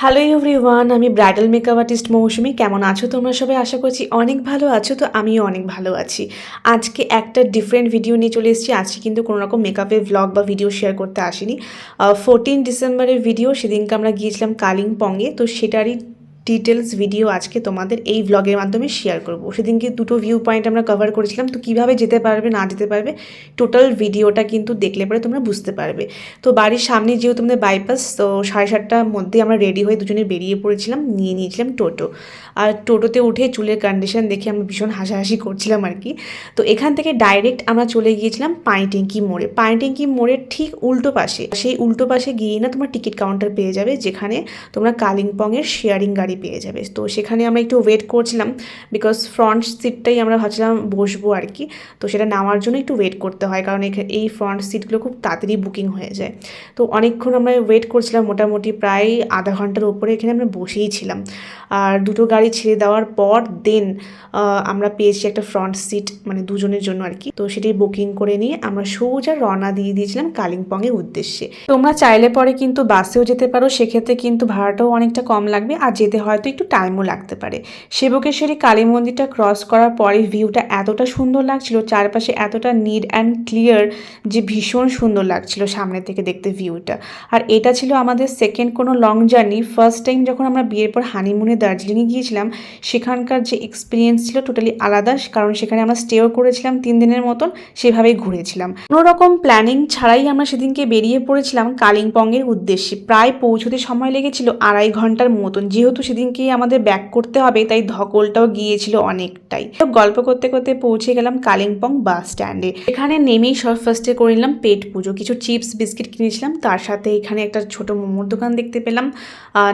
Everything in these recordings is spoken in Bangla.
হ্যালো এভরিওয়ান, আমি ব্রাইডাল মেকআপ আর্টিস্ট মৌসুমি। কেমন আছো তোমরা সবাই? আশা করছি অনেক ভালো আছো। তো আমিও অনেক ভালো আছি। আজকে একটা ডিফারেন্ট ভিডিও নিয়ে চলে এসেছি। আজকে কিন্তু কোনো রকম মেকআপের ভ্লগ বা ভিডিও শেয়ার করতে আসিনি। 14 ডিসেম্বরের ভিডিও, সেদিনকে আমরা গিয়েছিলাম কালিম্পংয়ে। তো সেটারই ডিটেলস ভিডিও আজকে তোমাদের এই ভ্লগের মাধ্যমে শেয়ার করব। সেদিনকে দুটো ভিউ পয়েন্ট আমরা কভার করেছিলাম। তো কীভাবে যেতে পারবে না যেতে পারবে টোটাল ভিডিওটা কিন্তু দেখলে পরে তোমরা বুঝতে পারবে। তো বাড়ির সামনে যেহেতু আমাদের বাইপাস, তো 7:30টার মধ্যে আমরা রেডি হয়ে দুজনে বেরিয়ে পড়েছিলাম। নিয়ে নিয়েছিলাম টোটো। আর টোটোতে উঠে চুলের কন্ডিশন দেখে আমরা ভীষণ হাসাহাসি করছিলাম আর কি। তো এখান থেকে ডাইরেক্ট আমরা চলে গিয়েছিলাম পানিট্যাঙ্কি মোড়ে। পানিট্যাঙ্কি মোড়ের ঠিক উল্টো পাশে, সেই উল্টো পাশে গিয়ে না তোমার টিকিট কাউন্টার পেয়ে যাবে, যেখানে তোমরা কালিম্পংয়ের শেয়ারিং গাড়ি পেয়ে যাবে। তো সেখানে আমরা একটু ওয়েট করছিলাম, বিকজ ফ্রন্ট সিটটাই আমরা ভাবছিলাম বসবো আর কি। তো সেটা নামার জন্য একটু ওয়েট করতে হয়, কারণ এই ফ্রন্ট সিটগুলো খুব তাড়াতাড়ি বুকিং হয়ে যায়। তো অনেকক্ষণ আমরা ওয়েট করছিলাম, মোটামুটি প্রায় আধা ঘন্টার উপরে এখানে আমরা বসেই ছিলাম। আর দুটো গাড়ি ছেড়ে দেওয়ার পর দেন আমরা পেয়েছি একটা ফ্রন্ট সিট, মানে দুজনের জন্য আর কি। তো সেটি বুকিং করে নিয়ে আমরা সোজা রওনা দিয়ে দিয়েছিলাম কালিম্পংয়ের উদ্দেশ্যে। তোমরা চাইলে পরে কিন্তু বাসেও যেতে পারো, সেক্ষেত্রে কিন্তু ভাড়াটাও অনেকটা কম লাগবে, আর যেতে হয়তো একটু টাইমও লাগতে পারে। সেবকেশ্বরী কালী মন্দিরটা ক্রস করার পরে ভিউটা এতটা সুন্দর লাগছিল, চারপাশে এতটা নিট অ্যান্ড ক্লিয়ার যে ভীষণ সুন্দর লাগছিল সামনে থেকে দেখতে ভিউটা। আর এটা ছিল আমাদের সেকেন্ড কোনো লং জার্নি। ফার্স্ট টাইম যখন আমরা বিয়ের পর হানিমুনে দার্জিলিংয়ে গিয়েছিলাম, সেখানকার যে এক্সপিরিয়েন্স ছিল টোটালি আলাদা, কারণ সেখানে আমরা স্টেও করেছিলাম 3 দিনের মতন, সেভাবেই ঘুরেছিলাম। কোনো রকম প্ল্যানিং ছাড়াই আমরা সেদিনকে বেরিয়ে পড়েছিলাম কালিম্পংয়ের উদ্দেশ্যে। প্রায় পৌঁছতে সময় লেগেছিল 2.5 ঘন্টার মতন। যেহেতু সেদিনকেই আমাদের ব্যাক করতে হবে, তাই ধকলটাও গিয়েছিল অনেকটাই। গল্প করতে করতে পৌঁছে গেলাম কালিম্পং বাস স্ট্যান্ডে। এখানে নেমেই সব ফার্স্টে করে নিলাম পেট পুজো। কিছু চিপস বিস্কিট কিনেছিলাম, তার সাথে এখানে একটা ছোট মোমোর দোকান দেখতে পেলাম।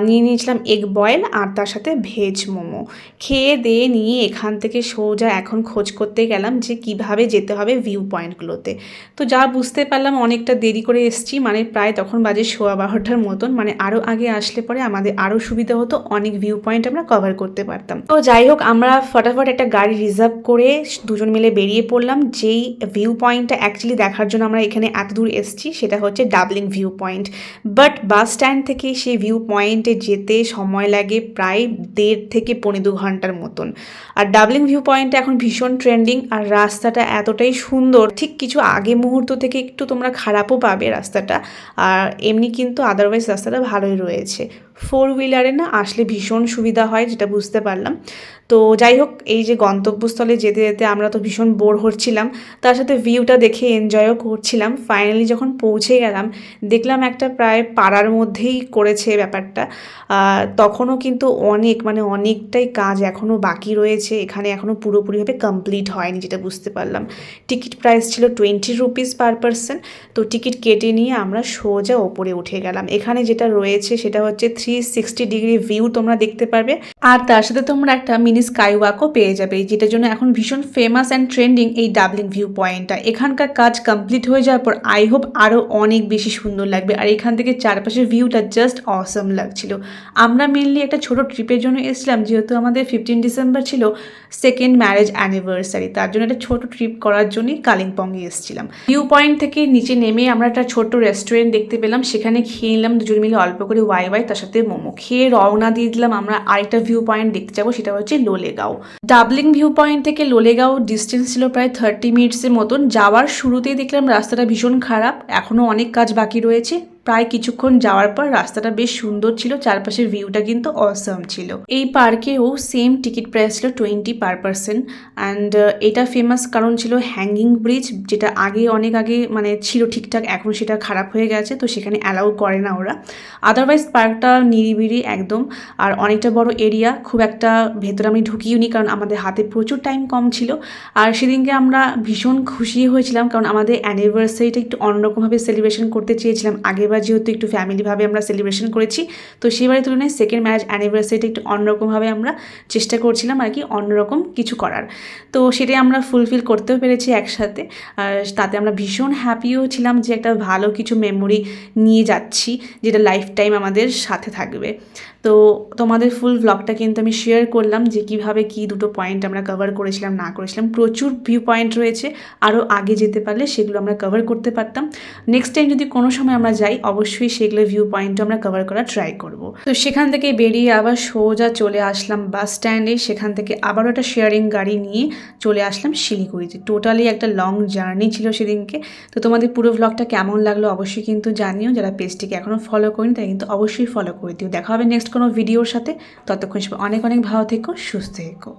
নিয়ে নিয়েছিলাম এগ বয়েল আর তার সাথে ভেজ মোমো। খেয়ে দিয়ে নিয়ে এখান থেকে সোজা এখন খোঁজ করতে গেলাম যে কিভাবে যেতে হবে ভিউ পয়েন্টগুলোতে। তো যা বুঝতে পারলাম অনেকটা দেরি করে এসেছি, মানে প্রায় তখন বাজে 12:15টার মতন। মানে আরও আগে আসলে পরে আমাদের আরও সুবিধা হতো, অনেক ভিউ পয়েন্ট আমরা কভার করতে পারতাম। তো যাই হোক, আমরা ফটাফট একটা গাড়ি রিজার্ভ করে দুজন মিলে বেরিয়ে পড়লাম। যেই ভিউ পয়েন্টটা অ্যাকচুয়ালি দেখার জন্য আমরা এখানে এত দূর এসেছি, সেটা হচ্ছে doubling view point. But bus stand থেকে সেই ভিউ পয়েন্টে যেতে সময় লাগে প্রায় 1.5 থেকে 2.25 ঘন্টার মতন। আর ডাবলিং ভিউ পয়েন্টটা এখন ভীষণ ট্রেন্ডিং, আর রাস্তাটা এতটাই সুন্দর। ঠিক কিছু আগে মুহূর্ত থেকে একটু তোমরা খারাপও পাবে রাস্তাটা, আর এমনি কিন্তু আদারওয়াইজ রাস্তাটা ভালোই রয়েছে। 4 হুইলারে না আসলে ভীষণ সুবিধা হয়, যেটা বুঝতে পারলাম। তো যাই হোক, এই যে গন্তব্যস্থলে যেতে যেতে আমরা তো ভীষণ বোর হচ্ছিলাম, তার সাথে ভিউটা দেখে এনজয়ও করছিলাম। ফাইনালি যখন পৌঁছে গেলাম, দেখলাম একটা প্রায় পাড়ার মধ্যেই করেছে ব্যাপারটা। তখনও কিন্তু অনেকটাই কাজ এখনও বাকি রয়েছে এখানে, এখনও পুরোপুরিভাবে কমপ্লিট হয়নি, যেটা বুঝতে পারলাম। টিকিট প্রাইস ছিল 20 রুপিস পার পারসন। তো টিকিট কেটে নিয়ে আমরা সোজা ওপরে উঠে গেলাম। এখানে যেটা রয়েছে সেটা হচ্ছে 360 ডিগ্রি ভিউ তোমরা দেখতে পারবে, আর তার সাথে তোমরা একটা মিনি স্কাই ওয়াকও পেয়ে যাবে, যেটার জন্য এখন ভীষণ ফেমাস অ্যান্ড ট্রেন্ডিং এই ডাবলিং ভিউ পয়েন্টটা। এখানকার কাজ কমপ্লিট হয়ে যাওয়ার পর আই হোপ আরও অনেক বেশি সুন্দর লাগবে। আর এখান থেকে চারপাশের ভিউটা জাস্ট অসম লাগছিল। আমরা মেনলি একটা ছোট ট্রিপের জন্য এসেছিলাম, যেহেতু আমাদের 15 ডিসেম্বর ছিল সেকেন্ড ম্যারেজ অ্যানিভার্সারি, তার জন্য একটা ছোট ট্রিপ করার জন্যই কালিম্পংয়ে এসেছিলাম। ভিউ পয়েন্ট থেকে নিচে নেমে আমরা একটা ছোট্ট রেস্টুরেন্ট দেখতে পেলাম, সেখানে খেয়ে নিলাম দুজন মিলে অল্প করে ওয়াই তার সাথে মোমো। খেয়ে রওনা দিয়ে দিলাম আমরা আরেকটা ভিউ পয়েন্ট দেখতে যাবো, সেটা হচ্ছে লোলেগাঁও। ডাবলিং ভিউ পয়েন্ট থেকে লোলেগাঁও ডিস্টেন্স ছিল প্রায় 30 মিনিটসের মতন। যাওয়ার শুরুতেই দেখলাম রাস্তাটা ভীষণ খারাপ, এখনও অনেক কাজ বাকি রয়েছে। প্রায় কিছুক্ষণ যাওয়ার পর রাস্তাটা বেশ সুন্দর ছিল, চারপাশের ভিউটা কিন্তু অসম ছিল। এই পার্কেও সেম টিকিট প্রাইস ছিল 20 পার পারসন। অ্যান্ড এটা ফেমাস কারণ ছিল হ্যাঙ্গিং ব্রিজ, যেটা অনেক আগে মানে ছিল ঠিকঠাক, এখন সেটা খারাপ হয়ে গেছে, তো সেখানে অ্যালাউ করে না ওরা। আদারওয়াইজ পার্কটা নিরিবিলি একদম, আর অনেকটা বড় এরিয়া। খুব একটা ভেতরে আমি ঢুকিওনি, কারণ আমাদের হাতে প্রচুর টাইম কম ছিল। আর সেদিনকে আমরা ভীষণ খুশি হয়েছিলাম, কারণ আমাদের অ্যানিভার্সারিটা একটু অন্যরকমভাবে সেলিব্রেশন করতে চেয়েছিলাম। আগেবার যেহেতু একটু ফ্যামিলিভাবে আমরা সেলিব্রেশন করেছি, তো সেবারের তুলনায় সেকেন্ড ম্যারেজ অ্যানিভার্সারিটা একটু অন্যরকমভাবে আমরা চেষ্টা করছিলাম আর কি, অন্যরকম কিছু করার। তো সেটাই আমরা ফুলফিল করতেও পেরেছি একসাথে। আর তাতে আমরা ভীষণ হ্যাপিও ছিলাম যে একটা ভালো কিছু মেমোরি নিয়ে যাচ্ছি, যেটা লাইফ টাইম আমাদের সাথে থাকবে। তো তোমাদের ফুল ব্লগটা কিন্তু আমি শেয়ার করলাম যে কিভাবে কি দুটো পয়েন্ট আমরা কভার করেছিলাম না করেছিলাম। প্রচুর ভিউ পয়েন্ট রয়েছে, আরও আগে যেতে পারলে সেগুলো আমরা কভার করতে পারতাম। নেক্সট টাইম যদি কোনো সময় আমরা যাই, অবশ্যই সেগুলো ভিউ পয়েন্টও আমরা কভার করার ট্রাই করব। তো সেখান থেকে বেরিয়ে আবার সোজা চলে আসলাম বাস স্ট্যান্ডে। সেখান থেকে আবারও একটা শেয়ারিং গাড়ি নিয়ে চলে আসলাম শিলিগুড়িতে। টোটালি একটা লং জার্নি ছিল সেদিনকে। তো তোমাদের পুরো ভ্লগটা কেমন লাগলো অবশ্যই কিন্তু জানিও। যারা পেজটিকে এখনও ফলো করিনি তারা কিন্তু অবশ্যই ফলো করে দিও। দেখা হবে নেক্সট কোনো ভিডিওর সাথে। ততক্ষণ সবাই অনেক অনেক ভালো থেকো, সুস্থ থেকো।